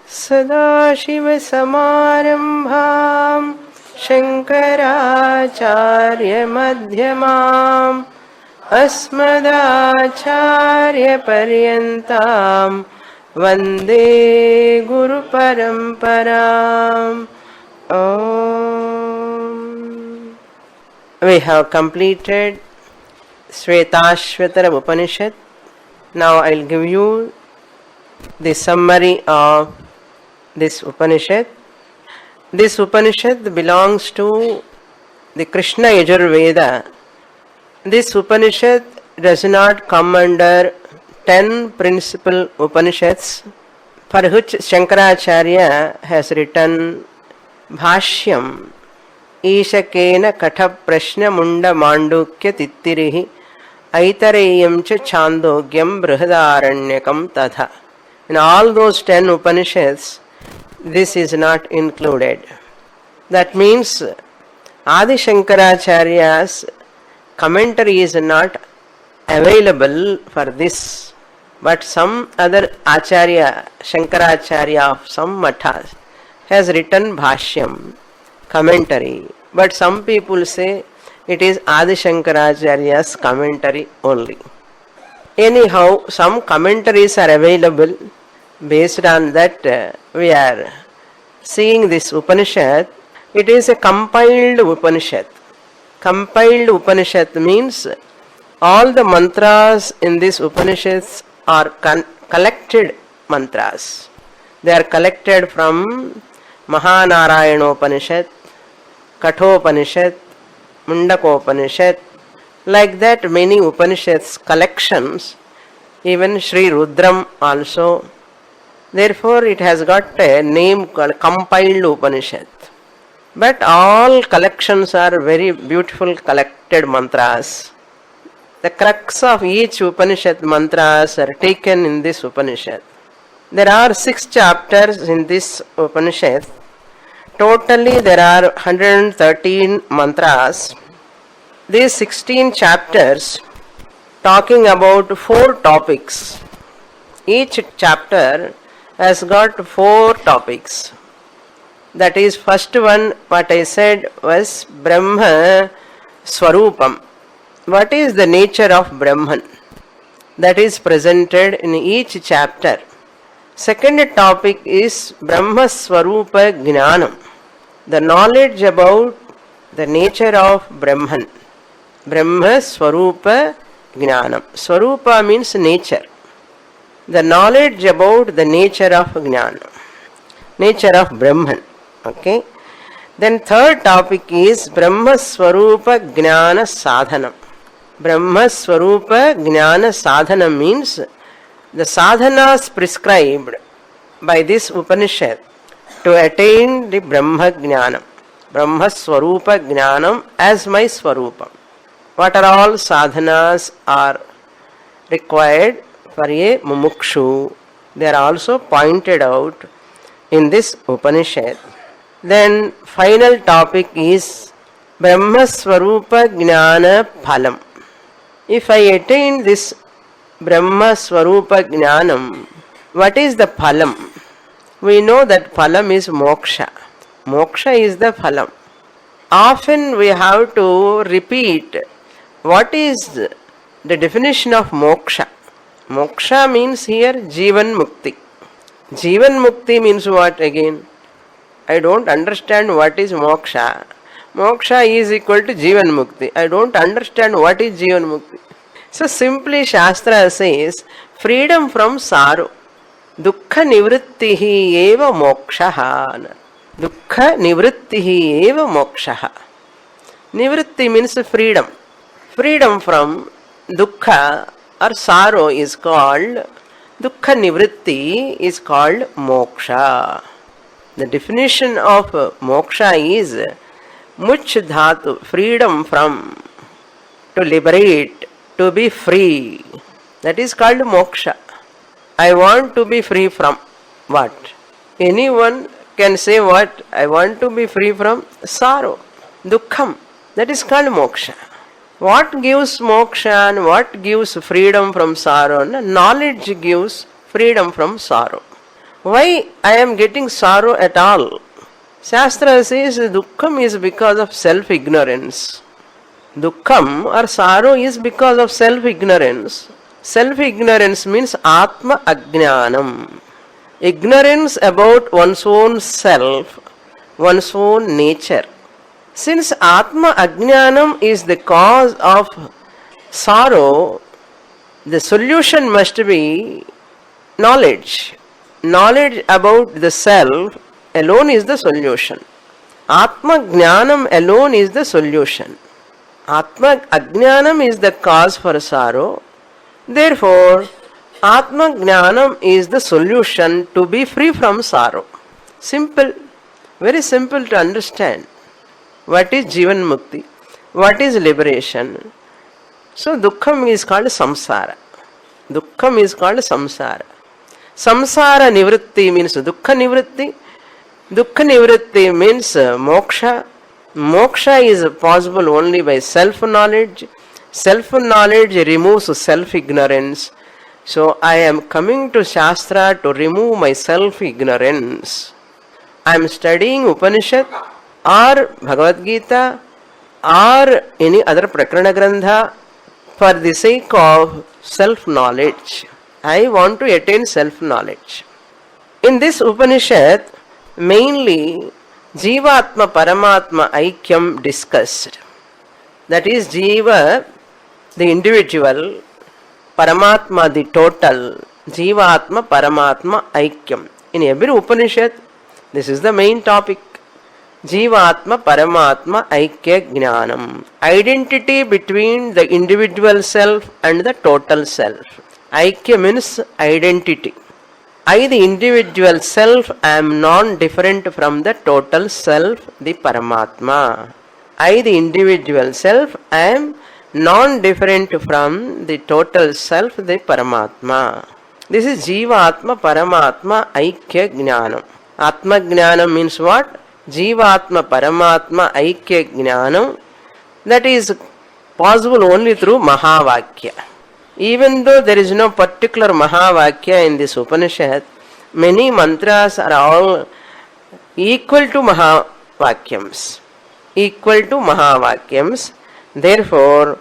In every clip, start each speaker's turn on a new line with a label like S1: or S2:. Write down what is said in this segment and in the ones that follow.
S1: सदाशिवसमारम्भां शङ्कराचार्यमध्यमाम् अस्मदाचार्यपर्यन्तां वन्दे गुरुपरम्पराम्. We have completed Svetasvatara Upanishad. Now I will give you the summary of this Upanishad. This Upanishad belongs to the Krishna Yajurveda. This Upanishad does not come under 10 principal Upanishads, for which Shankaracharya has written Bhashyam Ishakena Katha Prashna Munda Mandukya Tittirihi Aitareyam Cha Chandogyam Brihadaranyakam Tatha. In all those 10 Upanishads, this is not included. That means Adi Shankaracharya's commentary is not available for this, but some other Acharya, Shankaracharya of some mathas, has written Bhashyam, commentary. But some people say it is Adi Shankaracharya's commentary only. Anyhow, some commentaries are available. Based on that, we are seeing this Upanishad. It is a compiled Upanishad. Compiled Upanishad means all the mantras in this Upanishads are collected mantras. They are collected from Mahanarayanopanishad, Kathopanishad, Mundakopanishad. Like that, many Upanishads collections, even Sri Rudram also. Therefore, it has got a name called Compiled Upanishad. But all collections are very beautiful collected mantras. The crux of each Upanishad mantras are taken in this Upanishad. There are 6 chapters in this Upanishad. Totally there are 113 mantras. These 16 chapters talking about 4 topics. Each chapter has got 4 topics. That is, first one, what I said was Brahma Swarupam. What is the nature of Brahman? That is presented in each chapter. Second topic is Brahma Swarupa Jnanam. The knowledge about the nature of Brahman. Brahma Swarupa Jnanam. Swarupa means nature. The knowledge about the nature of Jnana. Nature of Brahman. Okay. Then third topic is Brahma Swarupa Jnana Sadhanam. Brahma Swarupa Jnana Sadhanam means the sadhanas prescribed by this Upanishad to attain the Brahma Jnanam. Brahma Swarupa Jnanam as my Swarupam. What are all sadhanas are required for a mumukshu? They are also pointed out in this Upanishad. Then final topic is Brahma Swarupa Jnana Phalam. If I attain this Brahma Swarupa Jnanam, what is the phalam? We know that phalam is moksha. Moksha is the phalam. Often we have to repeat what is the definition of moksha. Moksha means here Jivan Mukti. Jivan Mukti means what again? I don't understand what is moksha. Moksha is equal to Jivan Mukti. I don't understand what is Jivan Mukti. So simply Shastra says freedom from sorrow. Dukkha nivrittihi eva mokshaha. Dukkha nivrittihi eva mokshaha. Nivritti means freedom. Freedom from dukkha or sorrow is called dukkha nivritti, is called moksha. The definition of moksha is much dhatu, freedom from, to liberate, to be free. That is called moksha. I want to be free from what? Anyone can say what? I want to be free from sorrow, dukkham. That is called moksha. What gives moksha and what gives freedom from sorrow? Knowledge gives freedom from sorrow. Why I am getting sorrow at all? Shastra says dukkham is because of self-ignorance. Dukkham or sorrow is because of self-ignorance. Self-ignorance means Atma Ajnanam. Ignorance about one's own self, one's own nature. Since Atma Ajnanam is the cause of sorrow, the solution must be knowledge. Knowledge about the self alone is the solution. Atma Jnanam alone is the solution. Atma Ajnanam is the cause for sorrow. Therefore, Atma Jnanam is the solution to be free from sorrow. Simple, very simple to understand. What is Jivan Mukti? What is liberation? So, Dukkham is called Samsara. Dukkham is called Samsara. Samsara Nivritti means Dukkha Nivritti. Dukkha Nivritti means Moksha. Moksha is possible only by self-knowledge. Self-knowledge removes self-ignorance. So I am coming to Shastra to remove my self-ignorance. I am studying Upanishad or Bhagavad Gita or any other Prakarana Grantha for the sake of self-knowledge. I want to attain self-knowledge. In this Upanishad, mainly Jivatma Paramatma Aikyam discussed. That is Jiva, the individual, Paramatma, the total, Jivatma Paramatma Aikyam. In every Upanishad, this is the main topic. Jivatma Paramatma Aikya Jnanam. Identity between the individual self and the total self. Aikya means identity. I, the individual self, am non-different from the total self, the Paramatma. I, the individual self, am non-different from the total self, the Paramatma. This is Jivatma Paramatma Aikya Jnanam. Atma Jnanam means what? Jivatma Paramatma Aikya Jnanam. That is possible only through Mahavakya. Even though there is no particular Mahavakya in this Upanishad, many mantras are all equal to Mahavakyams. Equal to Mahavakyams. Therefore,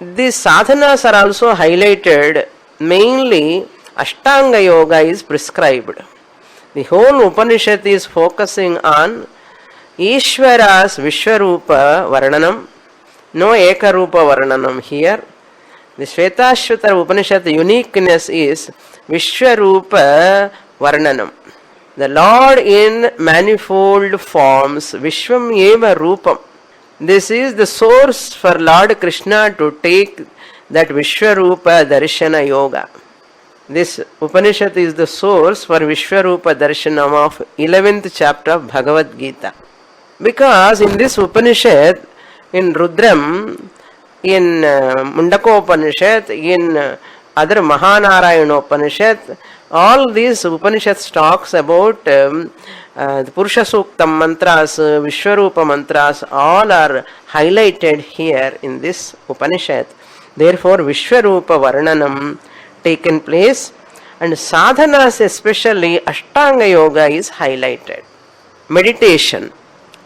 S1: these sadhanas are also highlighted. Mainly, Ashtanga Yoga is prescribed. The whole Upanishad is focusing on Ishvara's Vishwarupa Varnanam. No Ekarupa Varnanam here. The Svetasvatara Upanishad uniqueness is Vishwarupa Varnanam. The Lord in manifold forms, Vishwam Eva Rupam. This is the source for Lord Krishna to take that Vishwarupa Darshana Yoga. This Upanishad is the source for Vishwarupa Darshanam of 11th chapter of Bhagavad Gita. Because in this Upanishad, in Rudram, in Mundaka Upanishad, in other Mahanarayana Upanishad, all these Upanishads talks about the Purusha Suktam mantras, Vishwarupa mantras, all are highlighted here in this Upanishad. Therefore, Vishwarupa Varnanam taken place, and sadhanas, especially Ashtanga Yoga, is highlighted. Meditation,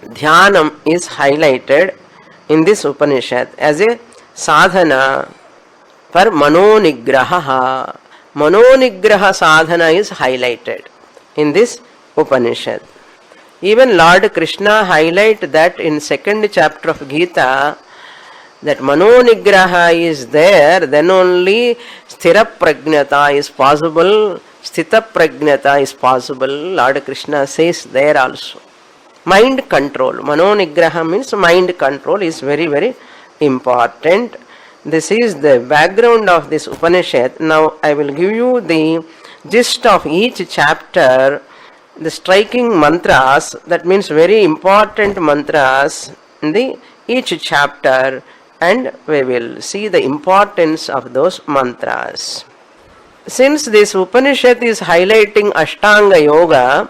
S1: Dhyanam is highlighted in this Upanishad as a sadhana for Manonigraha. Manonigraha sadhana is highlighted in this Upanishad. Even Lord Krishna highlight that in 2nd chapter of Gita, that Manonigraha is there, then only Sthira Prajnata is possible, Sthita Prajnata is possible. Lord Krishna says there also. Mind control. Manonigraha means mind control is very, very important. This is the background of this Upanishad. Now I will give you the gist of each chapter, the striking mantras, that means very important mantras in the each chapter, and we will see the importance of those mantras. Since this Upanishad is highlighting Ashtanga Yoga,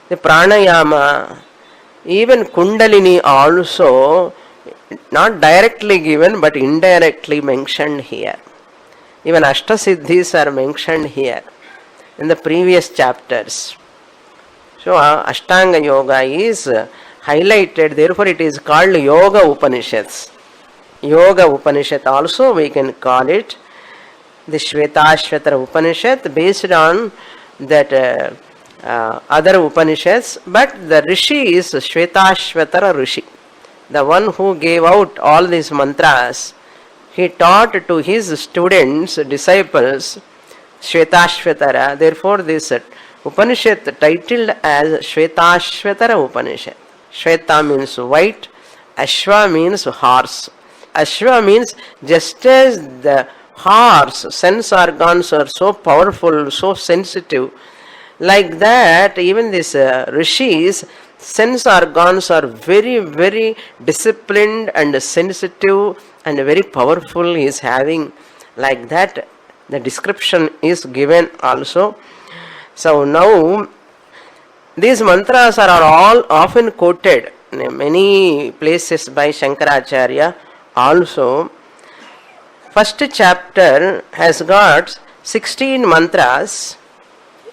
S1: the Pranayama, even Kundalini also, not directly given but indirectly mentioned here. Even Ashtasiddhis are mentioned here. in the previous chapters. So Ashtanga Yoga is highlighted, therefore it is called Yoga Upanishads. Yoga Upanishad also we can call it the Svetasvatara Upanishad, based on that other Upanishads, but the Rishi is Svetasvatara Rishi, the one who gave out all these mantras. He taught to his students, disciples, Svetasvatara. Therefore, this Upanishad titled as Svetasvatara Upanishad. Shweta means white, Ashwa means horse. Ashwa means just as the horse sense organs are so powerful, so sensitive, like that even this Rishis sense organs are very, very disciplined and sensitive and very powerful. He is having like that. The description is given also. So now these mantras are all often quoted in many places by Shankaracharya also. First chapter has got 16 mantras.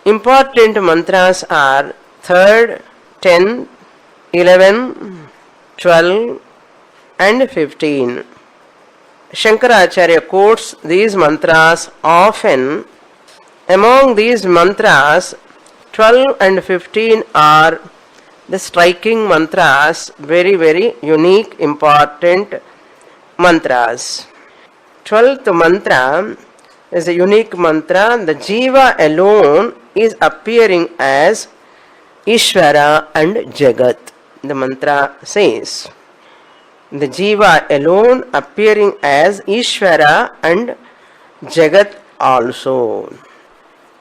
S1: Important mantras are 3rd, 10, 11, 12 and 15. Shankaracharya quotes these mantras often. Among these mantras, 12 and 15 are the striking mantras, very, very unique, important mantras. 12th mantra is a unique mantra. The Jiva alone is appearing as Ishvara and Jagat. The mantra says, the Jiva alone appearing as Ishvara and Jagat also.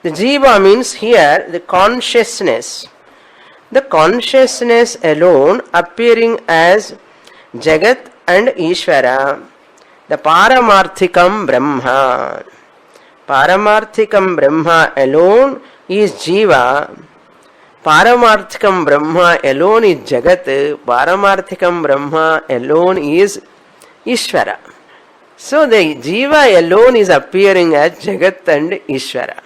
S1: The Jiva means here the consciousness. The consciousness alone appearing as Jagat and Ishvara. The Paramarthikam Brahma. Paramarthikam Brahma alone is Jiva. Paramarthikam Brahma alone is Jagat. Paramarthikam Brahma alone is Ishvara. So the Jiva alone is appearing as Jagat and Ishvara.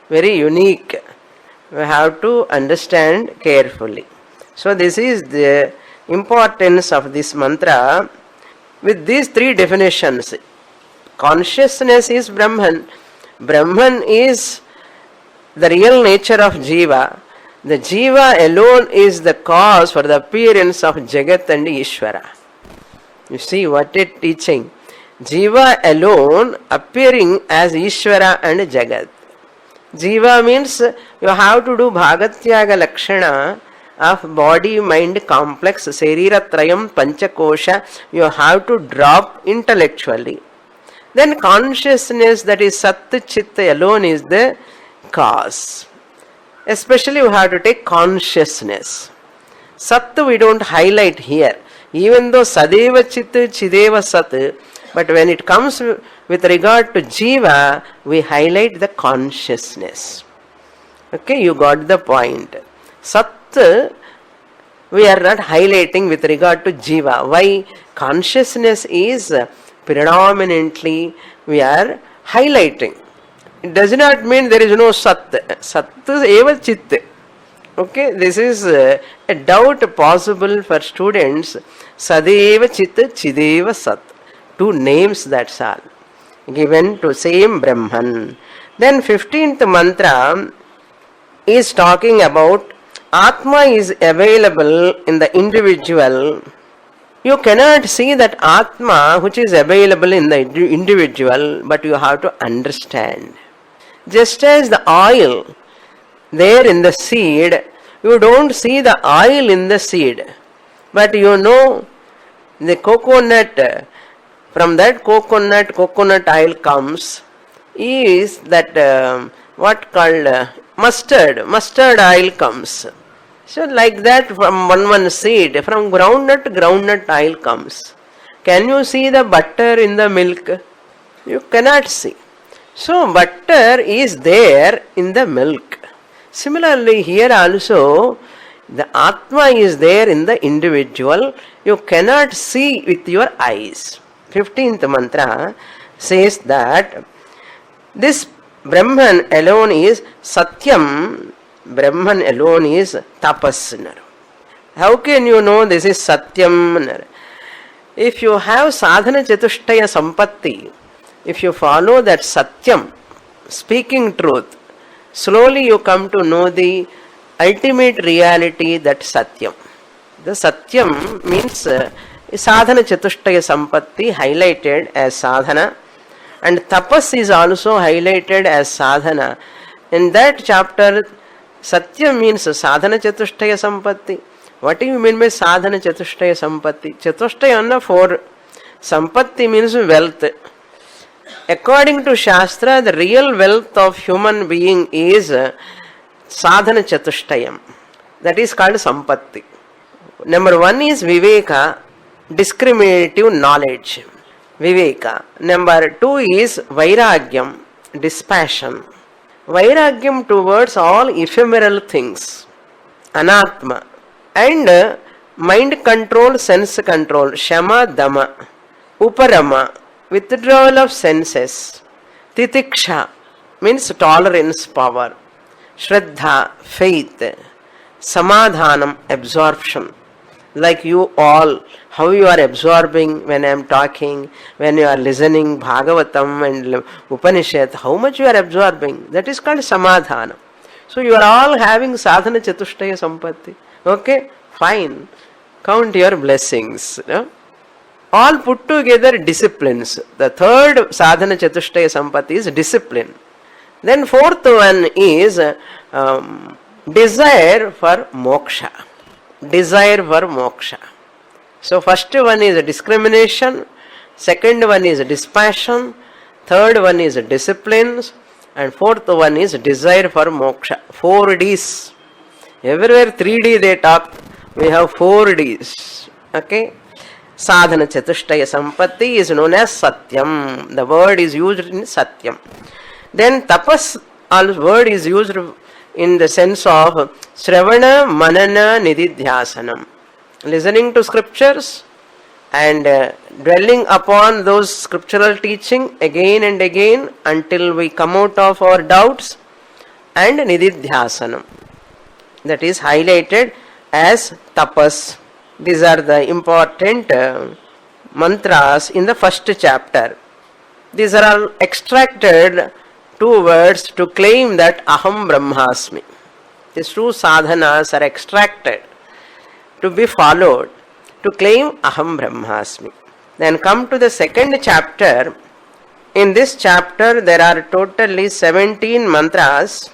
S1: Very unique. We have to understand carefully. So this is the importance of this mantra. With these three definitions, consciousness is Brahman. Brahman is the real nature of Jiva. The Jiva alone is the cause for the appearance of Jagat and Ishvara. You see what it teaching. Jiva alone appearing as Ishvara and Jagat. Jiva means you have to do Bhagatyaga Lakshana of body, mind, complex, Sarira Trayam, Panchakosha. You have to drop intellectually. Then consciousness, that is Sat Chit alone, is the cause. Especially you have to take consciousness. Sat we don't highlight here. Even though Sadeva Chit, Chideva Sat, but when it comes with regard to Jiva, we highlight the consciousness. Okay, you got the point. Sat we are not highlighting with regard to Jiva. Why? Consciousness is predominantly we are highlighting. It does not mean there is no Sat. Sat eva Chit. Okay, this is a doubt possible for students. Sadeva Chit, Chideva Sat. Two names, that's all. Given to same Brahman. Then 15th mantra is talking about Atma is available in the individual. You cannot see that Atma which is available in the individual, but you have to understand. Just as the oil there in the seed, you don't see the oil in the seed, but you know the coconut, from that coconut oil comes, is that what called mustard oil comes. So like that from one seed, from groundnut oil comes. Can you see the butter in the milk? You cannot see. So butter is there in the milk. Similarly here also, the Atma is there in the individual. You cannot see with your eyes. 15th mantra says that this Brahman alone is Satyam, Brahman alone is Tapas. How can you know this is Satyam? If you have sadhana chatushtaya sampatti, if you follow that Satyam, speaking truth, slowly you come to know the ultimate reality, that Satyam. The Satyam means sadhana chatushtaya sampatti highlighted as sadhana, and tapas is also highlighted as sadhana. In that chapter, Satyam means sadhana chatushtaya sampatti. What do you mean by sadhana chatushtaya sampatti? Chatushtaya anna 4. Sampatti means wealth. According to Shastra, the real wealth of human being is sadhana chatushtayam. That is called sampatti. Number 1 is viveka, discriminative knowledge. Viveka. Number 2 is vairagyam, dispassion. Vairagyam towards all ephemeral things. Anatma. And mind control, sense control. Shama, dama. Uparama, withdrawal of senses. Titiksha means tolerance, power. Shraddha, faith. Samadhanam, absorption. Like you all, how you are absorbing when I am talking, when you are listening Bhagavatam and Upanishad, how much you are absorbing. That is called Samadhanam. So you are all having sadhana chatushtaya sampatti. Okay, fine. Count your blessings. All put together disciplines. The third sadhana chatushtaya sampatti is discipline. Then fourth one is desire for moksha. Desire for moksha. So first one is discrimination, second one is dispassion, third one is disciplines, and fourth one is desire for moksha. 4 Ds. Everywhere 3D they talk, we have 4 Ds. Okay? Sadhana chatushtaya sampatti is known as Satyam. The word is used in Satyam. Then tapas word is used in the sense of Shravana, Manana, Nididhyasanam. Listening to scriptures and dwelling upon those scriptural teaching again and again until we come out of our doubts, and Nididhyasanam. That is highlighted as tapas. These are the important mantras in the first chapter. These are all extracted 2 words to claim that Aham Brahmasmi. These 2 sadhanas are extracted to be followed to claim Aham Brahmasmi. Then come to the second chapter. In this chapter there are totally 17 mantras.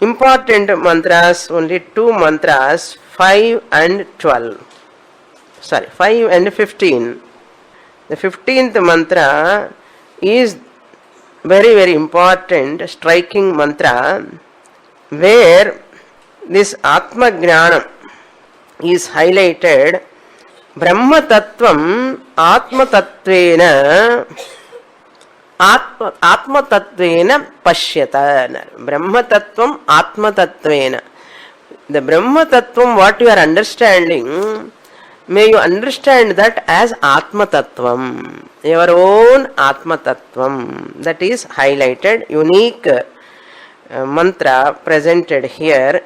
S1: Important mantras, only 2 mantras, 5 and 12. 5 and 15. The 15th mantra is very, very important, striking mantra, where this Atma Jnanam is highlighted. Brahma Tattvam Atma Tattvena Atma Tattvena Pashyata. Brahma Tattvam Atma Tattvena. The Brahma Tattvam, what you are understanding, may you understand that as Atma Tattvam, your own Atma Tattvam. That is highlighted, unique mantra presented here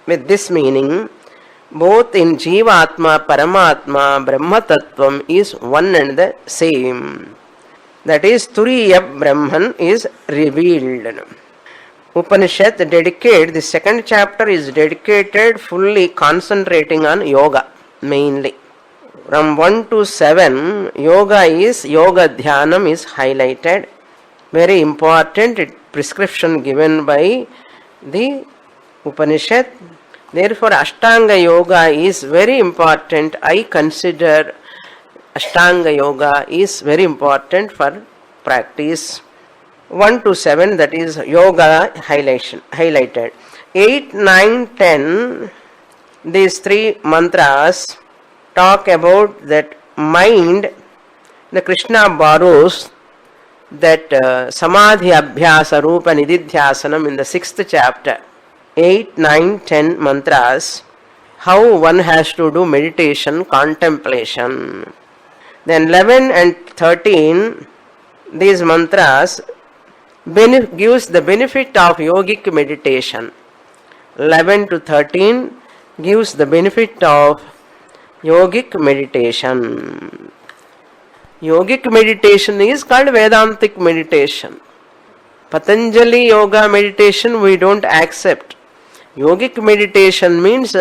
S1: with this meaning. Both in Jiva Atma, Paramatma, Brahma Tattvam is one and the same. That is, Turiya Brahman is revealed. Upanishad dedicate, the second chapter is dedicated fully concentrating on yoga mainly. From 1 to 7, yoga Dhyanam is highlighted. Very important prescription given by the Upanishad. Therefore, Ashtanga Yoga is very important. I consider Ashtanga Yoga is very important for practice. 1 to 7, that is Yoga highlighted. 8, 9, 10, these 3 mantras talk about that mind. The Krishna borrows that Samadhi Abhyasa Rupa Nididhyasanam in the 6th chapter. 8, 9, 10 mantras, how one has to do meditation, gives the benefit of yogic meditation. 11 to 13 gives the benefit of yogic meditation. Yogic meditation is called Vedantic meditation. Patanjali yoga meditation we don't accept. Yogic meditation means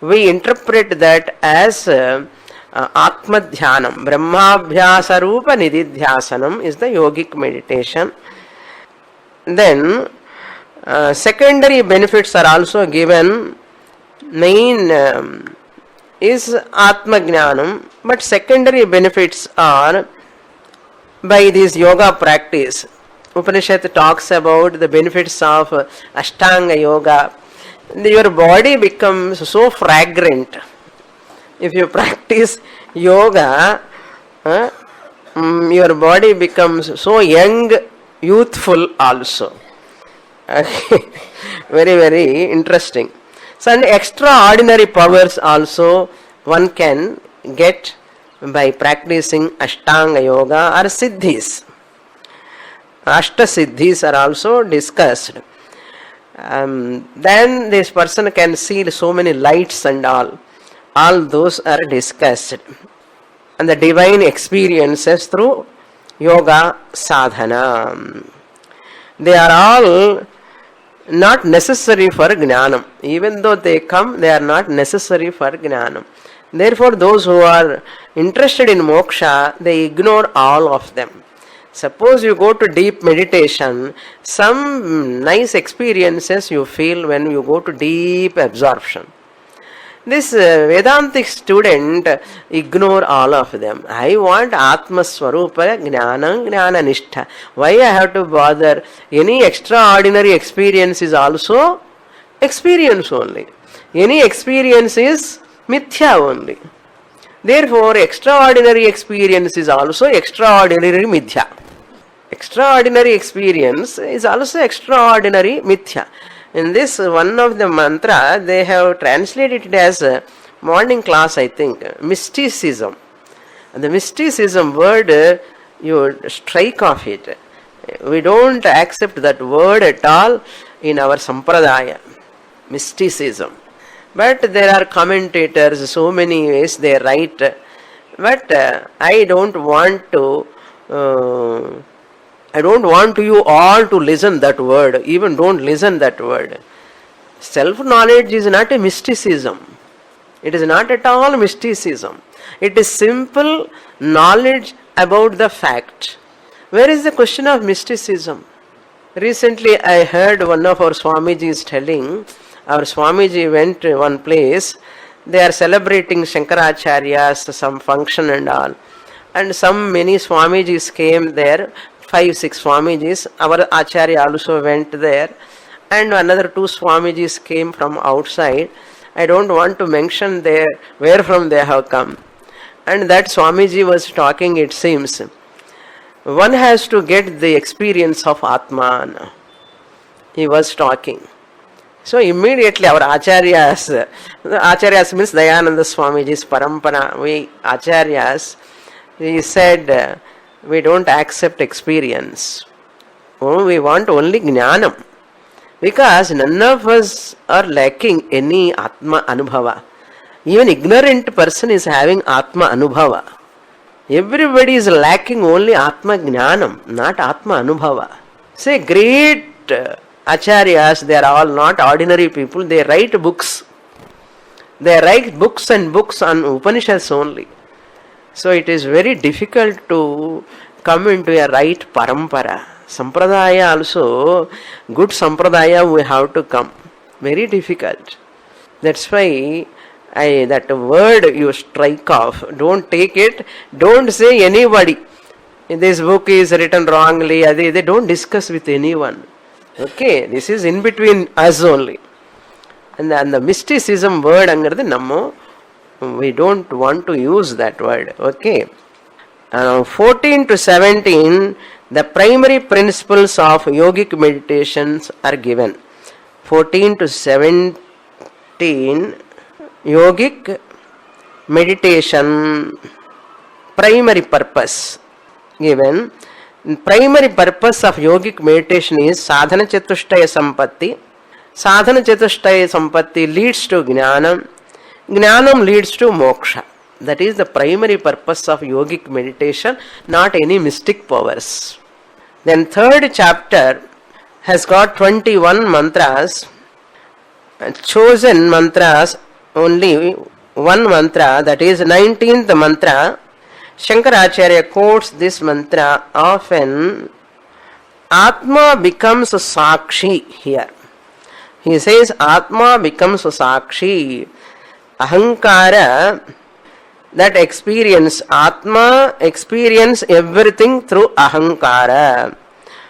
S1: we interpret that as Atma Dhyanam. Brahmabhyasa Rupa Nididhyasanam is the yogic meditation. Then secondary benefits are also given. Main is Atma Jnanam, but secondary benefits are by this yoga practice. Upanishad talks about the benefits of Ashtanga yoga. Your body becomes so fragrant. If you practice yoga, your body becomes so young, youthful also. Very, very interesting. So, and extraordinary powers also one can get by practicing Ashtanga yoga or Siddhis. Ashta Siddhis are also discussed. Then this person can see so many lights and all. All those are discussed. And the divine experiences through yoga sadhana. They are all not necessary for Jnanam. Even though they come, they are not necessary for Jnanam. Therefore, those who are interested in moksha, they ignore all of them. Suppose you go to deep meditation, some nice experiences you feel when you go to deep absorption. This Vedantic student ignore all of them. I want Atma Swarupa Jnana Jnana Nishtha. Why I have to bother? Any extraordinary experience is also experience only. Any experience is mithya only. Therefore, extraordinary experience is also extraordinary mithya. Extraordinary experience is also extraordinary mithya. In this one of the mantra, they have translated it as a morning class, I think, mysticism. And the mysticism word, you strike off it. We don't accept that word at all in our sampradaya, mysticism. But there are commentators, so many ways they write. But I don't want you all to listen that word. Even don't listen that word. Self-knowledge is not a mysticism. It is not at all mysticism. It is simple knowledge about the fact. Where is the question of mysticism? Recently I heard one of our Swamijis telling, our Swamiji went to one place, they are celebrating Shankaracharya's some function and all. And many Swamijis came there, 5-6 Swamijis. Our Acharya also went there. And another 2 Swamijis came from outside. I don't want to mention where from they have come. And that Swamiji was talking, it seems. One has to get the experience of Atman. He was talking. So immediately our Acharyas means Dayananda Swamiji's Parampara, we Acharyas, he said, we don't accept experience. We want only Jnanam. Because none of us are lacking any Atma Anubhava. Even ignorant person is having Atma Anubhava. Everybody is lacking only Atma Jnanam, not Atma Anubhava. Say great Acharyas, they are all not ordinary people, they write books. They write books and books on Upanishads only. So it is very difficult to come into a right parampara. Sampradaya also, good sampradaya we have to come. Very difficult. That's why that word you strike off. Don't take it. Don't say anybody. This book is written wrongly. They don't discuss with anyone. Okay, this is in between us only. And the mysticism word angaradu nammo. We don't want to use that word. Okay. 14 to 17, the primary principles of yogic meditations are given. 14 to 17, yogic meditation, primary purpose given. Primary purpose of yogic meditation is sadhana chatushtaya sampatti. Sadhana chatushtaya sampatti leads to jnanam. Jnanam leads to moksha. That is the primary purpose of yogic meditation, not any mystic powers. Then third chapter has got 21 mantras. Chosen mantras, only one mantra, that is 19th mantra. Shankaracharya quotes this mantra often. Atma becomes sakshi here. He says Atma becomes sakshi. Ahankara, that experience, Atma experience everything through Ahankara.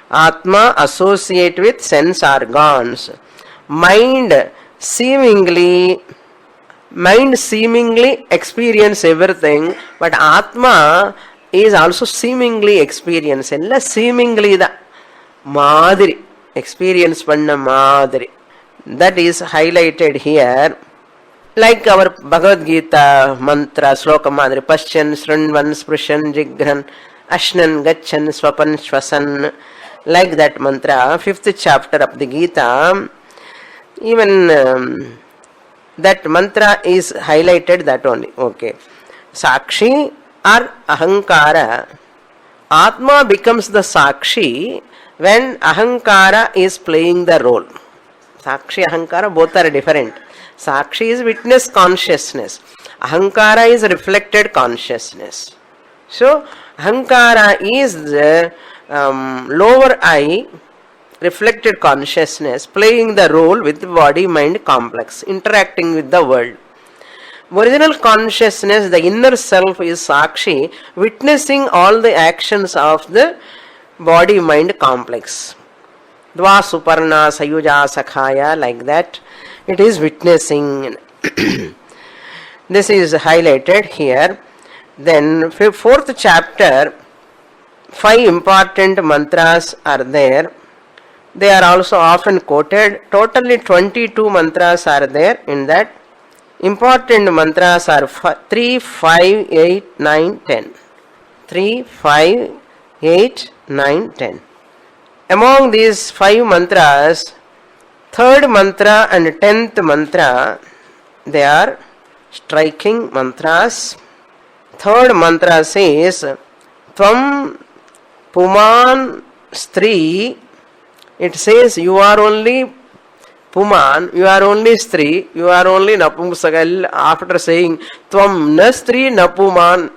S1: Atma associate with sense organs. Mind seemingly experience everything, but Atma is also seemingly experience. Ella seemingly the madri experience panna madri. That is highlighted here. Like our Bhagavad Gita mantra, sloka madri, Pashyan, Srunvan, Sprishan, Jigran, Ashnan, Gachan, Swapan, Shwasan. Like that mantra, 5th chapter of the Gita, even that mantra is highlighted that only. Okay. Sakshi or Ahankara. Atma becomes the Sakshi when Ahankara is playing the role. Sakshi, Ahankara, both are different. Sakshi is witness consciousness. Ahankara is reflected consciousness. So, Ahankara is the lower I, reflected consciousness, playing the role with the body-mind complex, interacting with the world. Original consciousness, the inner self, is Sakshi, witnessing all the actions of the body-mind complex. Dva Suparna Sayuja Sakhaya, like that, it is witnessing. This is highlighted here. Then, 4th chapter, 5 important mantras are there. They are also often quoted. Totally 22 mantras are there in that. Important mantras are 3, 5, 8, 9, 10. 3, 5, 8, 9, 10. Among these 5 mantras, 3rd mantra and 10th mantra, they are striking mantras. 3rd mantra says, Tvam Puman Stri. It says you are only Puman, you are only Stri, you are only Napumsakal. After saying Tvam na Stri na Puman,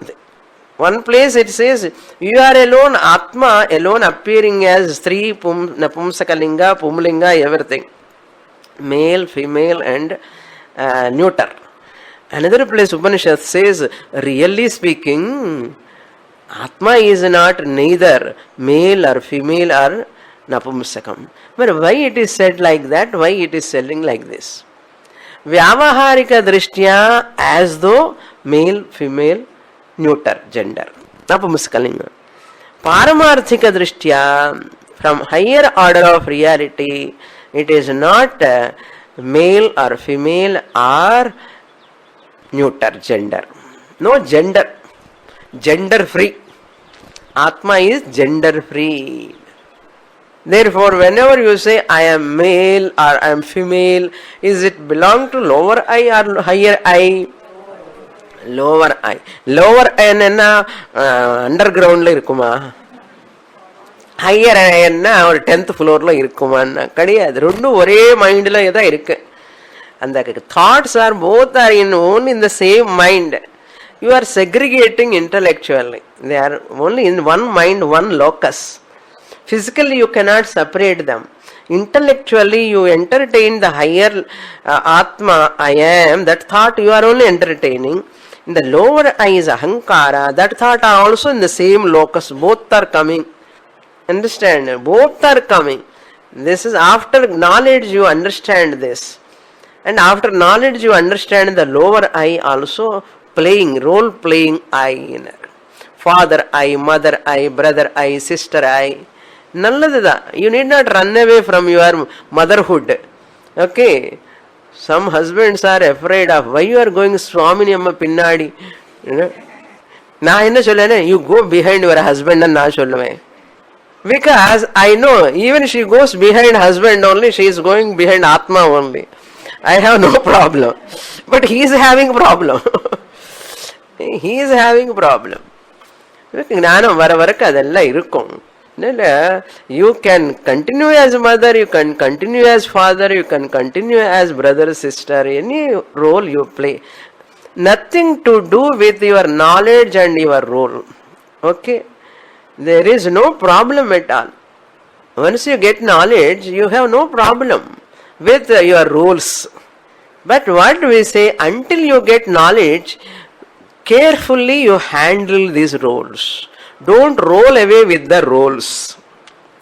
S1: one place it says you are alone, Atma alone appearing as Stri, Napumsakalinga, Pumlinga, everything. Male, female and neuter. Another place Upanishad says, really speaking, Atma is not neither male or female or Napumsakam. But why it is said like that? Why it is selling like this? Vyavaharika drishtya, as though male, female, neuter, gender. Napumsakalinga. Paramarthika drishtya, from higher order of reality, it is not male or female or neuter, gender. No gender. Gender free. Atma is gender free. Therefore, whenever you say I am male or I am female, is it belong to lower I or higher I? Lower I. Lower I enna underground la irukuma. Higher I enna or 10th floor la irukuma. Kadiyadu. Rendu ore mind la edha irukku. And the thoughts are both are only in the same mind. You are segregating intellectually. They are only in one mind, one locus. Physically you cannot separate them. Intellectually you entertain the higher Atma, I am, that thought you are only entertaining. In the lower I is Ahankara, that thought are also in the same locus. Both are coming. Understand? Both are coming. This is after knowledge you understand this. And after knowledge you understand the lower I also playing, role playing I. Father I, mother I, brother I, sister I. Nalladada. You need not run away from your motherhood. Okay. Some husbands are afraid of why you are going Swamini Amma Pinnadi. You know. Na enna sollane, you go behind your husband and na solluve. Because I know even she goes behind husband only, she is going behind Atma only. I have no problem. But he is having problem. He is having problem. ಜ್ಞಾನ ವರವರಕ್ಕೆ ಅದೆಲ್ಲ ಇರುக்கும். You can continue as mother, you can continue as father, you can continue as brother, sister, any role you play. Nothing to do with your knowledge and your role. Okay? There is no problem at all. Once you get knowledge, you have no problem with your roles. But what we say, until you get knowledge, carefully you handle these roles. Don't roll away with the roles.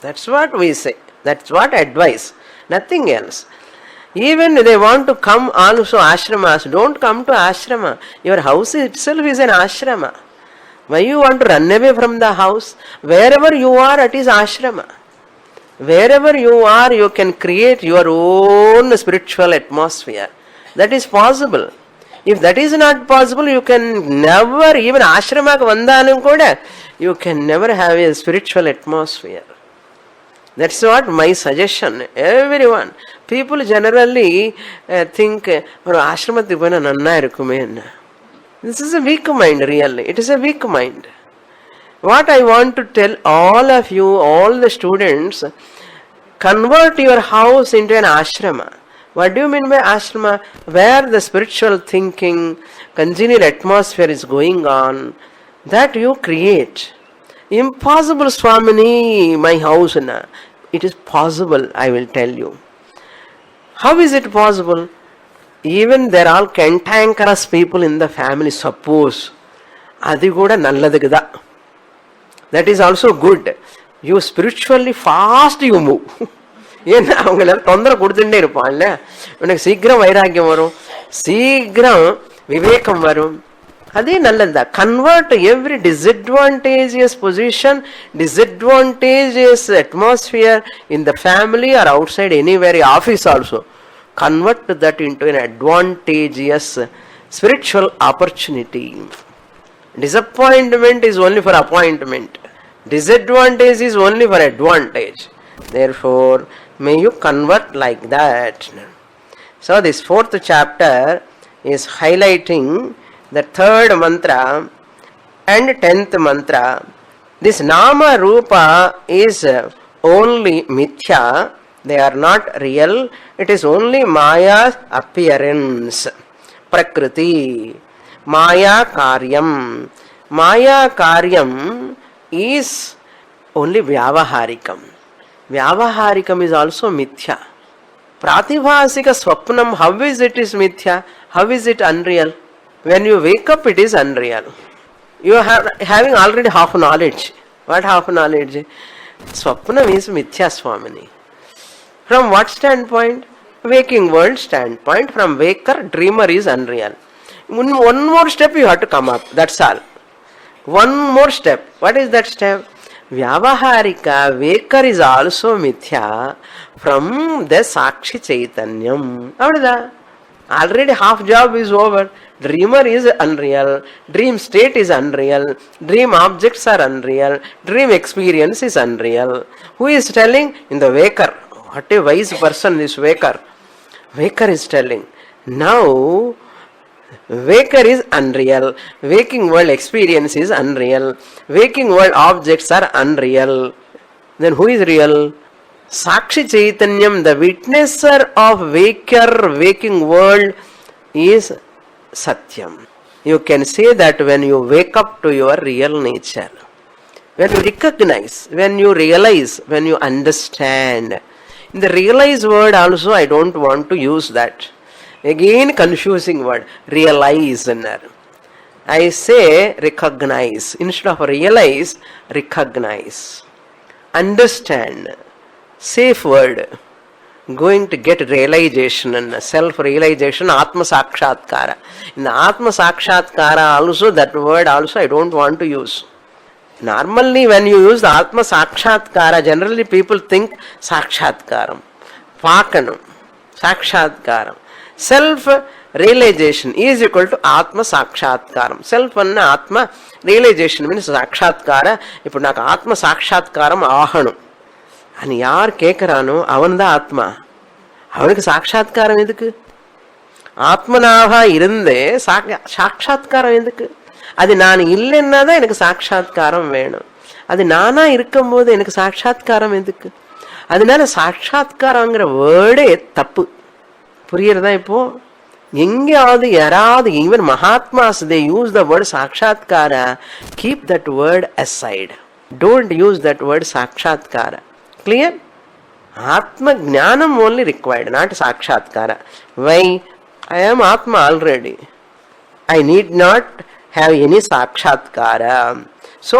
S1: That's what we say. That's what advice. Nothing else. Even they want to come also ashramas, don't come to ashrama. Your house itself is an ashrama. Why you want to run away from the house? Wherever you are, it is ashrama. Wherever you are, you can create your own spiritual atmosphere. That is possible. If that is not possible, you can never, even ashrama vandhanam kuda, you can never have a spiritual atmosphere. That's what my suggestion. Everyone. People generally think, ashramati pona nanna irukume. This is a weak mind, really. It is a weak mind. What I want to tell all of you, all the students, convert your house into an ashrama. What do you mean by ashrama? Where the spiritual thinking, congenial atmosphere is going on, that you create. Impossible, Swamini, my house. Na. It is possible, I will tell you. How is it possible? Even there are cantankerous people in the family, suppose. Adi kuda nalladukda. That is also good. You spiritually fast you move. ஏன்னா அவங்கள தொந்தரை கொடுத்துட்டே இருப்பான்ல, உனக்கு சீக்கிரம் வைராக்கியம் வரும், சீக்கிரம் விவேகம் வரும். அதே நல்லதுதான். Convert every disadvantageous position, disadvantageous atmosphere in the family or outside anywhere, office also, convert that into an advantageous spiritual opportunity. Disappointment is only for appointment. Disadvantage is only for advantage. Therefore, may you convert like that. So this fourth chapter is highlighting the third mantra and 10th mantra. This nama rupa is only mithya. They are not real. It is only Maya's appearance. Prakriti. Maya karyam. Maya karyam is only vyavaharikam. Vyavaharikam is also mithya. Pratibhasika swapnam, how is it is mithya? How is it unreal? When you wake up, it is unreal. You are having already half knowledge. What half knowledge? Swapnam is mithya, Swamini. From what standpoint? Waking world standpoint. From waker, dreamer is unreal. One more step you have to come up. That's all. One more step. What is that step? Vyavaharika, waker is also mithya from the Sakshi Chaitanyam. Already half job is over. Dreamer is unreal. Dream state is unreal. Dream objects are unreal. Dream experience is unreal. Who is telling? In the waker. What a wise person is waker. Waker is telling. Now, waker is unreal. Waking world experience is unreal. Waking world objects are unreal. Then who is real? Sakshi Chaitanyam, the witnesser of waker, waking world is Satyam. You can say that when you wake up to your real nature. When you recognize, when you realize, when you understand. In the realize word also I don't want to use that. Again confusing word. Realize. I say recognize. Instead of realize, recognize. Understand. Safe word. Going to get realization and self-realization, Atma Sakshatkara. In the Atma Sakshatkara also, that word also I don't want to use. Normally when you use the Atma Sakshatkara, generally people think Sakshatkaram, Pakanam, Sakshatkaram. Self realization is equal to Atma Sakshatkaram. Self and Atma realization means Sakshatkara. If not Atma Sakshatkaram Ahanu. And yaar kekarano, avanda Atma. Avanik Sakshatkaram edukku? Atmanava irunde Sakshatkaram edukku? அது நான் இல்லைன்னா தான் எனக்கு சாட்சாத்காரம் வேணும். அது நானா இருக்கும் போது எனக்கு சாட்சாத்காரம் எதுக்கு? அதனால சாட்சாத்காரங்கிற வேர்டே தப்பு. புரியுறதா? இப்போ எங்கேயாவது யாராவது even mahatmas they use the word சாட்சாத்கார, keep that word aside. Don't use that word sakshatkara. Clear? Atma jnanam only required, not sakshatkara. Why? I am Atma already. I need not have any sakshatkara. So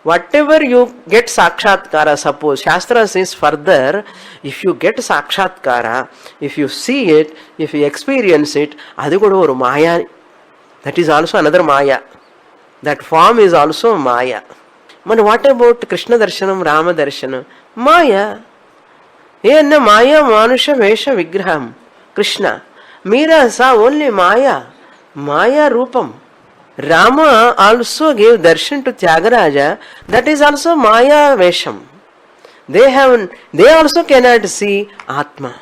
S1: whatever you get sakshatkara, suppose Shastra says further, if you get sakshatkara, if you see it, if you experience it, adu kuda oru maya. That is also another maya. That form is also maya. But what about Krishna darshanam, Rama darshanam? Maya. Yenna maya manusha vesha vigraham. Krishna. Meera saw only maya. Maya rupam. Rama also gave darshan to Tyagaraja. That is also maya vesham. They also cannot see Atma.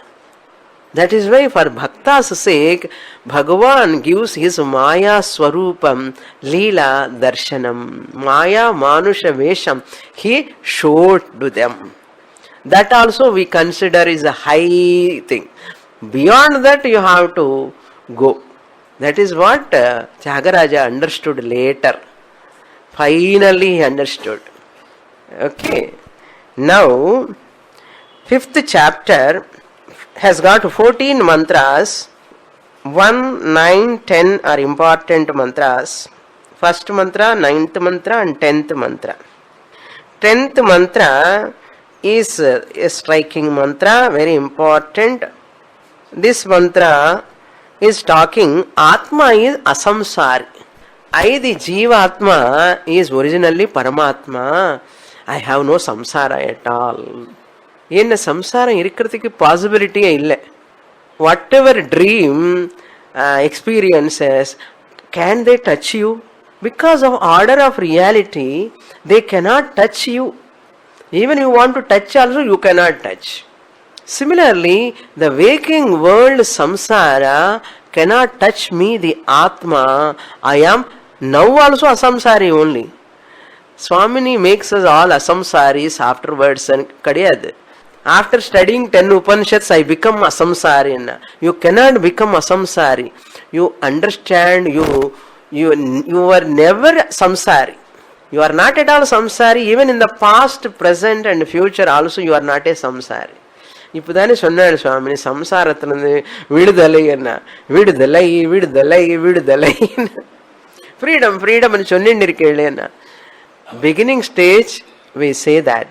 S1: That is why for bhakta's sake, Bhagavan gives his maya swarupam, leela darshanam, maya manusha vesham. He showed to them. That also we consider is a high thing. Beyond that you have to go. That is what Tyagaraja understood later. Finally he understood. Okay. Now, 5th chapter has got 14 mantras. 1, 9, 10 are important mantras. First mantra, 9th mantra and 10th mantra. 10th mantra is a striking mantra, very important. This mantra is talking Atma is asamsari. I, the Jiva Atma, is originally Paramatma. I have no samsara at all. In samsara irikkrathukku possibility illa. Whatever dream experiences, can they touch you? Because of order of reality, they cannot touch you. Even you want to touch also, you cannot touch. Similarly, the waking world samsara cannot touch me, the Atma. I am now also asamsari only. Swamini makes us all asamsaris afterwards and kadiyad. After studying 10 Upanishads, I become asamsari. You cannot become asamsari. You understand, you were never samsari. You are not at all samsari. Even in the past, present and future also you are not a samsari. இப்போதானே சொன்னார் சுவாமி சம்சாரத்திலிருந்து விடுதலை என்ன, விடுதலை விடுதலை விடுதலை, freedom ஃப்ரீடம்னு சொல்லிட்டு இருக்கேன் இல்லையா. Beginning stage we say that,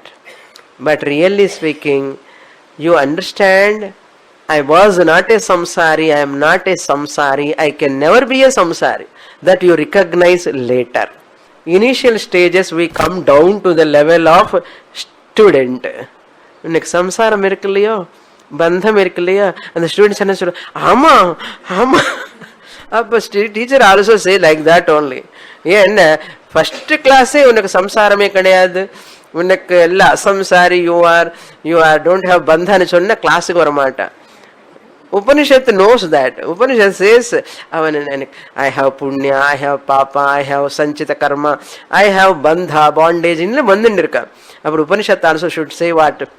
S1: but really speaking, you understand, I was not a samsari, I am not a samsari, I can never be a samsari. That you recognize later. Initial stages we come down to the level of student. இன்னைக்கு சம்சாரம் இருக்கு இல்லையோ, பந்தம் இருக்கு இல்லையா, அந்த students என்ன சொல்ற, ஆமா ஆமா. அப்ப teacher also say like that only. ஏன்னா ஃபர்ஸ்ட் கிளாஸே உனக்கு சம்சாரமே கிடையாது, உனக்கு எல்லாம் அசம்சாரி, யூ ஆர் டோன்ட் ஹேவ் பந்தான்னு சொன்ன கிளாஸுக்கு வர மாட்டான். Upanishad knows that. Upanishad says, I have punya, I have papa, I have sanchita karma, I have bandha, bondage. In the Upanishad also should say what?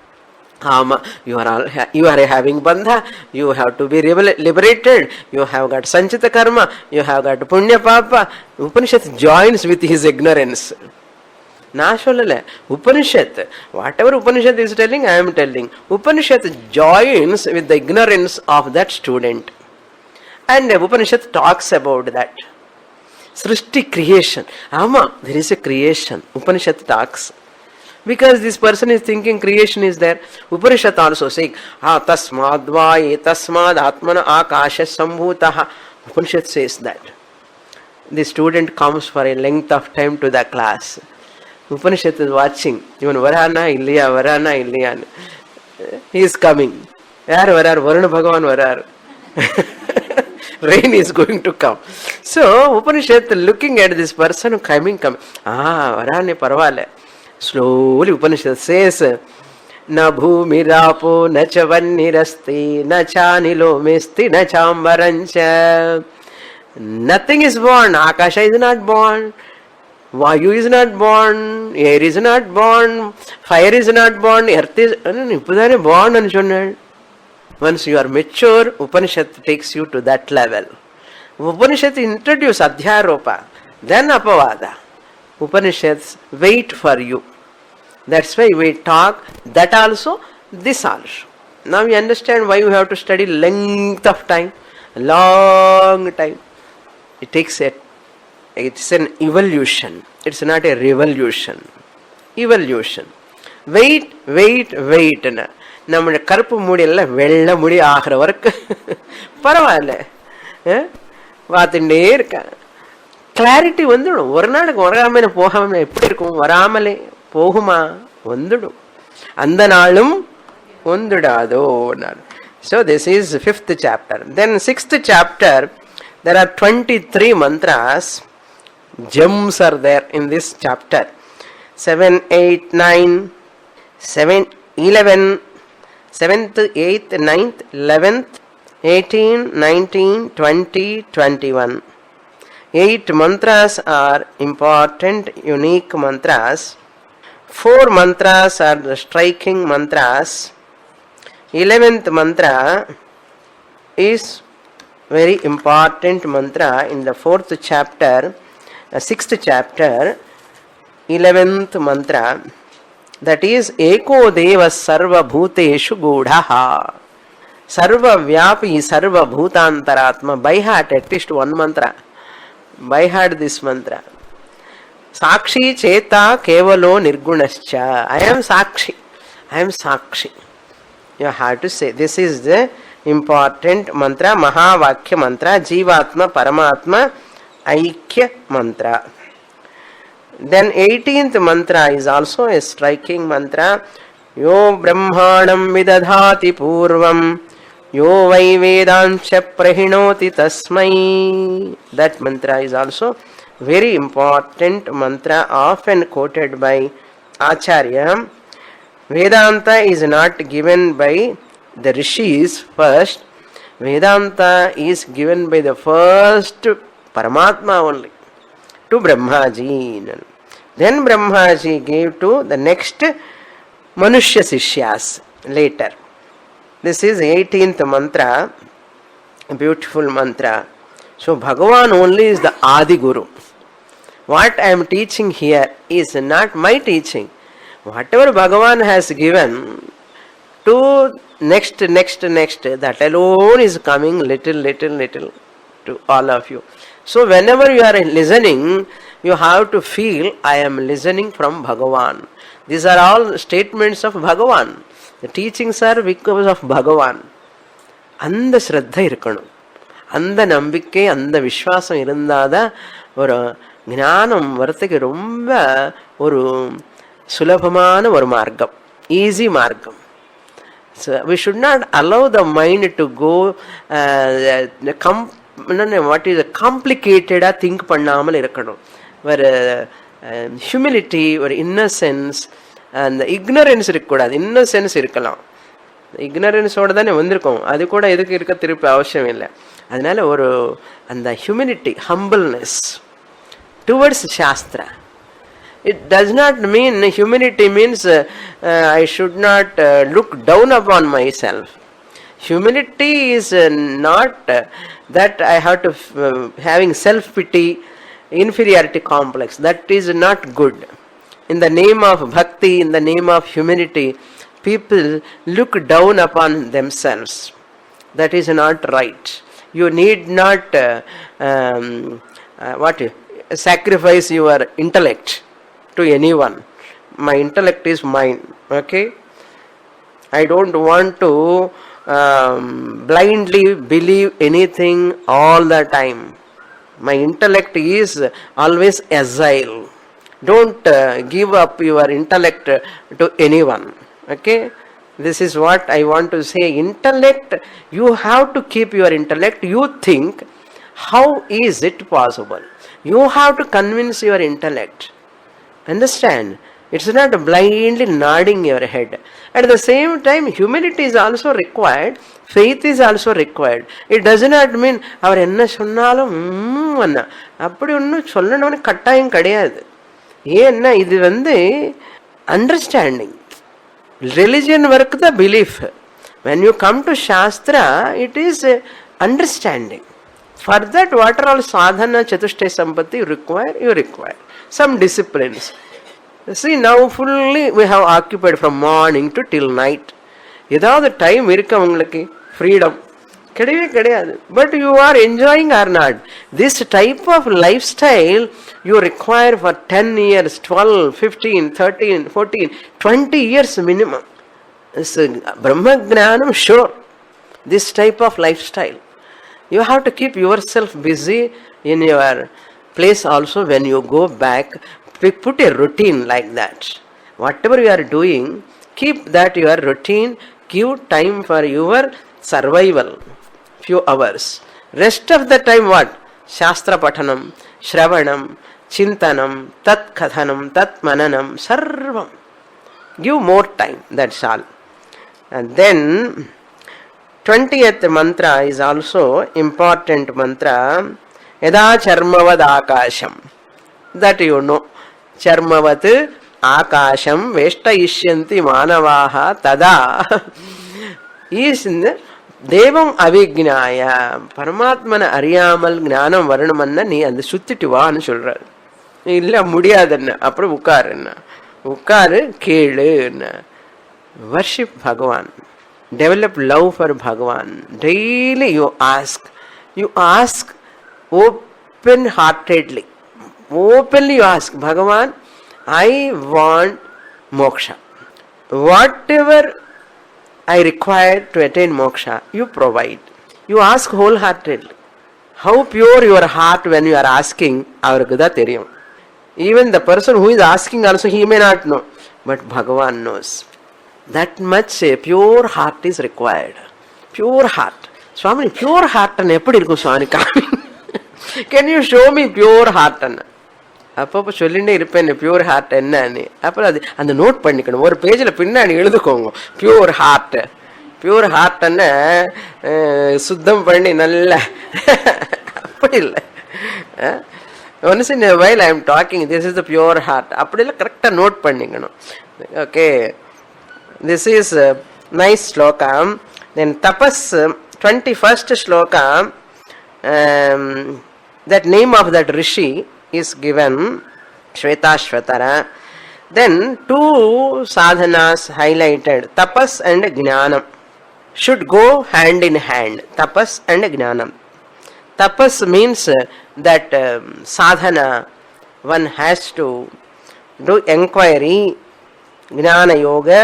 S1: You are having bandha, you have to be liberated, you have got sanchita karma, you have got punya papa. Upanishad joins with his ignorance. Upanishad, whatever Upanishad is telling, I am telling. Upanishad joins with the ignorance of that student. And Upanishad talks about that. Srishti, creation. There is a creation. Upanishad talks. Because this person is thinking creation is there. Upanishad also saying, tasmad va etasmad atmana akasha sambhutaha. Upanishad says that. The student comes for a length of time to the class. Upanishad is watching. Even varana illiya. He is coming. Yaar varar, Varuna Bhagavan varar. rain is going to come. So Upanishad looking at this person coming. Varane parvale. Slowly Upanishad says, Na bhumirapo na cha vannirasti na cha nilo misti na chambarancha. Nothing is born. Akasha is not born. Vayu is not born. Air is not born. Fire is not born. Earth is born and சொன்னாள். Once you are mature, Upanishad takes you to that level. Upanishad introduce Adhyaropa, then Apavada. Upanishads wait for you. That's why we talk that also, this also. Now you understand why you have to study length of time, long time. It takes it's an evolution. It's not a revolution. Evolution. Wait. நம்ம கருப்பு மூடி எல்லாம் வெள்ளை முடி ஆகிற வரைக்கும் பரவாயில்ல, பார்த்துட்டே இருக்க. கிளாரிட்டி வந்துடும். ஒரு நாளுக்கு வராமலே போகாம எப்படி இருக்கும்? வராமலே போகுமா? வந்துடும். அந்த நாளும் வந்துடாதோ. So this is 5th chapter. Then 6th chapter, there are 23 mantras. Gems are there in this chapter. 7, 8, 9, 7, 11, 7th, 8th, 9th, 11th, 18, 19, 20, 21. 8 mantras are important, unique mantras. 4 mantras are the striking mantras. 11th mantra is very important mantra in the 4th chapter, 6th chapter, 11th mantra. That is Eko Deva Sarva Bhuteshu Gudha. Sarva Vyapi Sarva Bhutantaratma. By heart at least one mantra. By heart this mantra. Sakshi Cheta Kevalo Nirgunascha. I am Sakshi. I am Sakshi. You have to say. This is the important mantra. Mahavakya mantra. Jivatma Paramatma Aikya mantra. Then 18th mantra is also a striking mantra. Yo brahmanam vidadhati purvam yo vai vedancha prahinoti tasmai. That mantra is also very important mantra, often quoted by Acharya. Vedanta is not given by the rishis first. Vedanta is given by the first Paramatma only, to Brahmaji. Then Brahmaji gave to the next Manushya Sishyas later. This is 18th mantra, a beautiful mantra. So Bhagavan only is the Adi Guru. What I am teaching here is not my teaching. Whatever Bhagavan has given to next, that alone is coming little to all of you. So whenever you are listening, you have to feel, I am listening from Bhagavan. These are all statements of Bhagavan. The teachings are because of Bhagavan. அந்த ஸ்ரத்த இருக்கணும், அந்த நம்பிக்கை, அந்த விஸ்வாசம் இருந்தாதான் ஒரு ஞானம் வரத்துக்கு ரொம்ப ஒரு சுலபமான ஒரு மார்க்கம், ஈஸி மார்க்கம். So we should not allow the mind to go what is complicated think பண்ணாமல் இருக்கணும். ஒரு ஹியூமிலிட்டி, ஒரு இன்னசென்ஸ், அந்த ignorance இருக்கக்கூடாது. இன்னசென்ஸ் இருக்கலாம், ignoranceோட தானே வந்திருக்கோம், அது கூட எதுக்கு இருக்க திருப்பி அவசியம் இல்லை. அதனால ஒரு அந்த humility, humbleness towards shastra. It does not mean, humility means I should not look down upon myself. Humility is not that I have to having self-pity, inferiority complex. That is not good. In the name of bhakti, in the name of humility, people look down upon themselves. That is not right. You need not sacrifice your intellect to anyone. My intellect is mine. Okay, I don't want to blindly believe anything all the time. My intellect is always agile. Don't give up your intellect to anyone. Okay, this is what I want to say. Intellect, you have to keep your intellect. You think How is it possible? You have to convince your intellect. Understand? It's not blindly nodding your head. At the same time, humility is also required. Faith is also required. It does not mean அவர் என்ன சொன்னாலும் அண்ணா அப்படி ஒன்றும் சொல்லணும்னு கட்டாயம் கிடையாது. ஏன்னா இது understanding. Religion work the belief. When you come to Shastra, it is understanding. For that, what are all sadhana, chatushtaya sampatti you require. Some disciplines. See, now fully we have occupied from morning to till night. ஏதாவது time இருக்கு உங்களுக்கு freedom கிடையாது. But you are enjoying or not. This type of life style you require for 10 years, 12, 15, 13, 14, 20 years minimum. Brahma Jnanam, sure. This type of lifestyle. You have to keep yourself busy in your place also. When you go back, put a routine like that. Whatever you are doing, keep that your routine. Give time for your survival. Few hours. Rest of the time what? Shastra Pathanam, Shravanam, Chintanam, Tat Kathanam, Tat Mananam, Sarvam. Give more time. That's all. And then 20th mantra is also important mantra. Yada charmavad akasham. That you know. Charmavat akasham vestayishyanti manavaha tada. Is in the Devam avignaya. Paramatmana ariyamal gnanam varanamanna nee and the suttituvaanu சொல்றார். இல்ல முடியாதுன்னா அப்புறம் உட்காருன்னா உட்காரு கேளுன்னா. Worship Bhagavan. Develop love for Bhagavan. Daily you ask. You ask open-heartedly. Openly you ask, Bhagavan, I want moksha. Whatever I require to attain moksha, you provide. You ask wholeheartedly. How pure your heart when you are asking, avarukku da theriyum. Even the person who is asking also, he may not know. But Bhagavan knows. That much pure heart is required. Pure heart. Swami, pure heart and eppadi irukku Swami kami. Can you show me pure heart? அப்பப்போ சொல்லிட்டே இருப்பேன் pure heart என்னன்னு. அப்புறம் அது அந்த note பண்ணிக்கணும். ஒரு பேஜில் பின்னாடி எழுதுக்கோங்க. Pure heart. பியூர் ஹார்ட்ன்னு சுத்தம் பண்ணி நல்ல அப்படி இல்லை. Once in a while I am talking, this is the pure heart. அப்படி இல்லை, கரெக்டாக நோட் பண்ணிக்கணும். Okay, this is a nice sloka. Then tapas, 21st sloka, that name of that rishi is given, Svetasvatara. Then two sadhanas highlighted, tapas and jnanam. Should go hand in hand, tapas and jnanam. Tapas means that sadhana, one has to do inquiry, jnana yoga,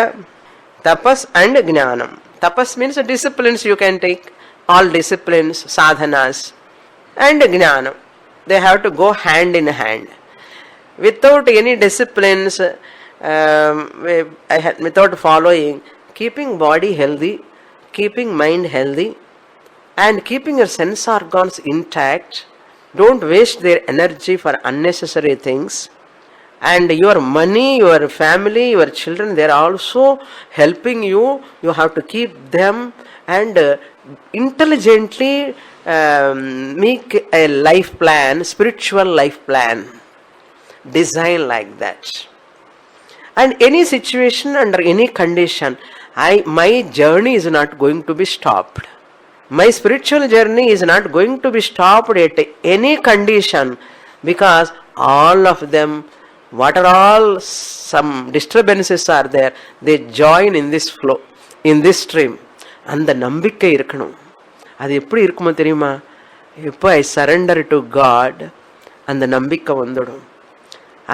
S1: tapas and jnanam. Tapas means disciplines you can take, all disciplines, sadhanas, and jnanam. They have to go hand in hand. Without any disciplines, without following, keeping body healthy, keeping mind healthy, and keeping your sense organs intact. Don't waste their energy for unnecessary things. And your money, your family, your children, they are also helping you. You have to keep them and intelligently make a life plan, spiritual life plan, design like that. And any situation, under any condition, my journey is not going to be stopped. My spiritual journey is not going to be stopped at any condition, because all of them, what are all some disturbances are there, they join in this flow, in this stream. அந்த நம்பிக்கை இருக்கணும். அது எப்படி இருக்குமோ தெரியுமா? எப்போ ஐ surrender to God, அந்த நம்பிக்கை வந்துடும்.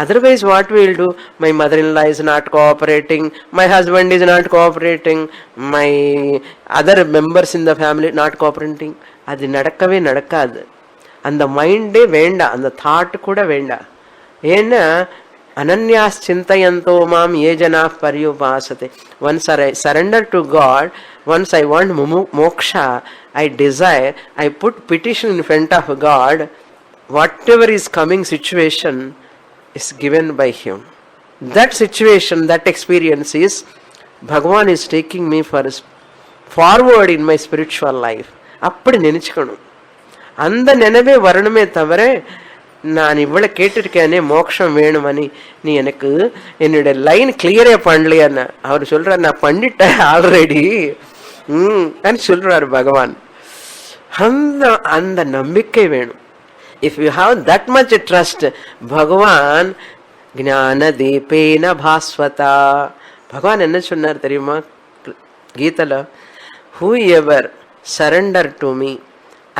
S1: Otherwise what we will do? My mother-in-law is not cooperating, my husband is not cooperating, my other members in the family not cooperating. அது நடக்கவே நடக்காது. அந்த மைண்டே வேண்டாம், அந்த தாட் கூட வேண்டாம். ஏன்னா Ananyas chintayanto mam ye janah paryupasate. Once I surrender to God, once I want moksha, I desire, I put petition in front of God, whatever is coming situation is given by Him. That situation, that experience is, Bhagavan is taking me forward in my spiritual life. அப்படி நினைச்சுக்கணும். அந்த நினைவே வரணுமே தவிர, நான் இவ்வளோ கேட்டிருக்கேனே மோட்சம் வேணுமணி, நீ எனக்கு என்னுடைய லைன் கிளியரே பண்ணலையான்னு அவர் சொல்றார். நான் பண்ணிட்டேன் ஆல்ரெடி சொல்றாரு பகவான். அந்த அந்த நம்பிக்கை வேணும். If you have that much trust, பகவான் ஞான தீபேன பாஸ்வதா. பகவான் என்ன சொன்னார் தெரியுமா கீதல? whoever surrender to me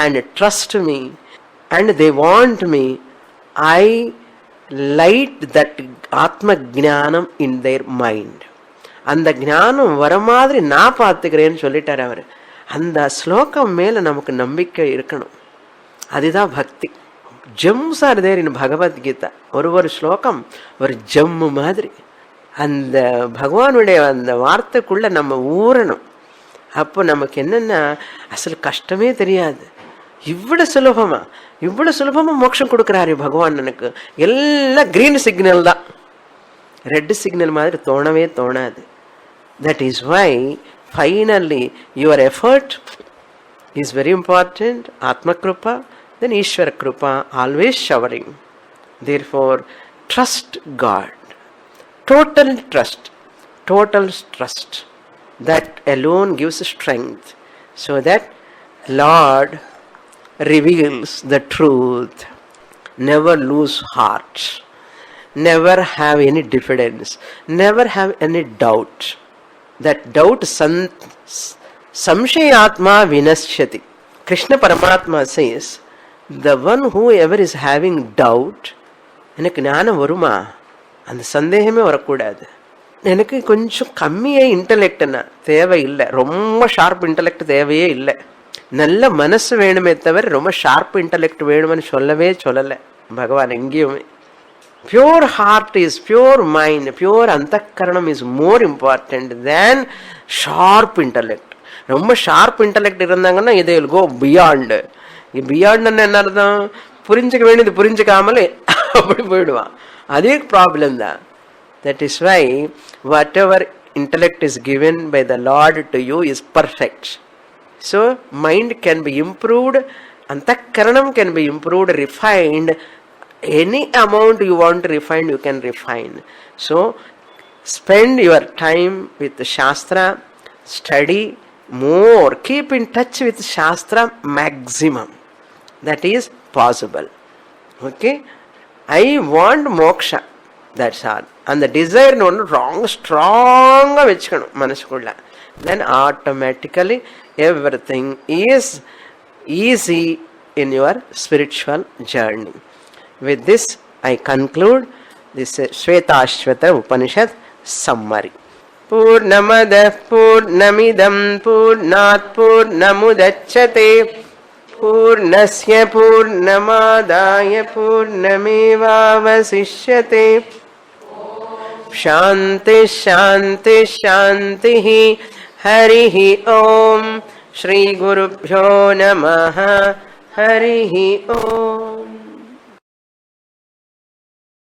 S1: and trust me and they want me, I light that atma jnanam in their mind. அந்த ஞானம் வர மாதிரி நான் பார்த்துக்கிறேன்னு சொல்லிட்டார் அவர். அந்த ஸ்லோகம் மேல நமக்கு நம்பிக்கை இருக்கணும். அதுதான் பக்தி. ஜெம்ஸ் ஆர் தேர் இன் பகவத்கீதா. ஒரு ஸ்லோகம் ஒரு ஜம்மு மாதிரி. அந்த பகவானுடைய அந்த வார்த்தைக்குள்ள நம்ம ஊறணும். அப்போ நமக்கு என்னன்னா அசல் கஷ்டமே தெரியாது. இவ்வளவு சுலபமா மோட்சம் கொடுக்குறாரு பகவான். எனக்கு எல்லாம் கிரீன் சிக்னல் தான், ரெட் சிக்னல் மாதிரி தோணவே தோணாது. That is why finally your effort is very important. ஆத்ம கிருபா, then Ishwar Krupa, always showering. Therefore, trust God. Total trust. That alone gives strength, so that Lord reveals the truth. Never lose heart. Never have any diffidence. Never have any doubt. That doubt samshayatma vinashyati. Krishna Paramatma says, the one whoever is having doubt, எனக்கு ஞானம் வருமா, அந்த சந்தேகமே வரக்கூடாது. எனக்கு கொஞ்சம் கம்மியே இன்டலெக்ட்னா தேவையில்லை, ரொம்ப ஷார்ப் இன்டலெக்ட் தேவையே இல்லை. நல்ல மனசு வேணுமே தவிர ரொம்ப ஷார்ப் இன்டலெக்ட் வேணும்னு சொல்லலை பகவான் எங்கேயுமே. Pure heart is pure mind, pure அந்தக்கரணம் is more important than sharp intellect. ரொம்ப ஷார்ப் இன்டலெக்ட் இருந்தாங்கன்னா இதை கோ பியாண்ட். பியாண்ட் என்ன அர்த்தம்? புரிஞ்சுக்க வேண்டியது புரிஞ்சுக்காமலே அப்படி போயிடுவான். அதே ப்ராப்ளம் தான். That is why whatever intellect is given by the Lord to you is perfect. So mind can be improved, antakaranam can be improved, refined. Any amount you want to refine, you can refine. So spend your time with the Shastra, study more, keep in touch with Shastra maximum. That is possible. Okay? I want moksha. That's all. And the desire ஒன்று ஸ்ட்ராங்காக வச்சுக்கணும் மனசுக்குள்ள. Then automatically everything is easy in your spiritual journey. With this I conclude this Svetasvatara Upanishad summary. Purnamada Purnamidam Purnat Purnamudachyate Purnasya Purnamadaya Purnamevavasishyate. शांति शांति शांति. हरिः ओम. श्री गुरुभ्यो नमः. हरिः ओम.